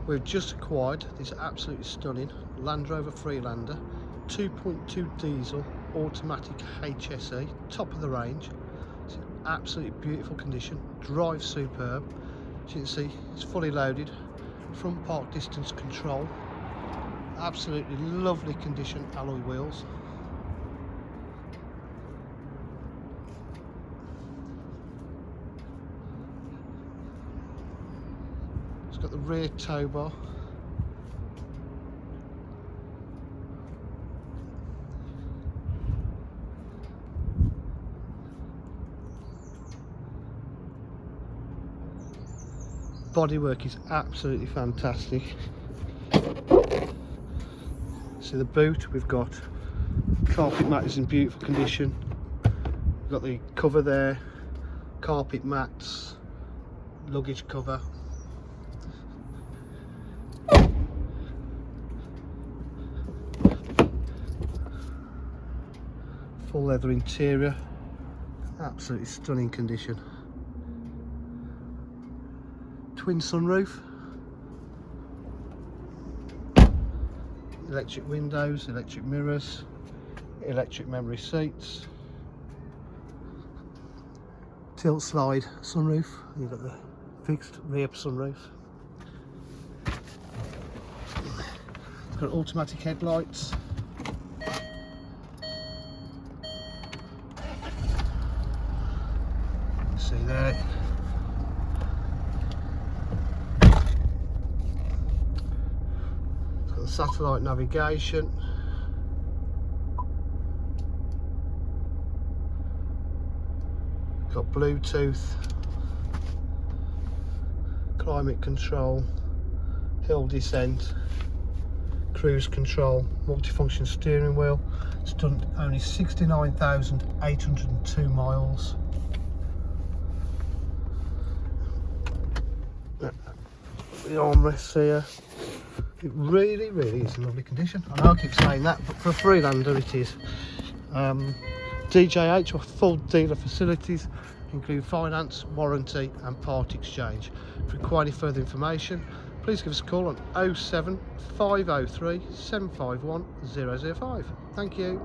We've just acquired this absolutely stunning Land Rover Freelander 2.2 diesel automatic HSE, top of the range. It's in absolutely beautiful condition, drives superb. As you can see, it's fully loaded, front park distance control, absolutely lovely condition alloy wheels. It's got the rear tow bar. Bodywork is absolutely fantastic. So the boot, we've got carpet mat is in beautiful condition. We've got the cover there, carpet mats, luggage cover. Full leather interior, absolutely stunning condition. Twin sunroof, electric windows, electric mirrors, electric memory seats, tilt slide sunroof. You've got the fixed rear sunroof. It's got automatic headlights. See there. Satellite navigation, got Bluetooth, climate control, hill descent, cruise control, multifunction steering wheel. It's done only 69,802 miles. The armrests here. It really is in lovely condition. I know I keep saying that, but for a Freelander it is. DJH, or full dealer facilities, include finance, warranty and part exchange. If you require any further information, please give us a call on 07503 751 005. Thank you.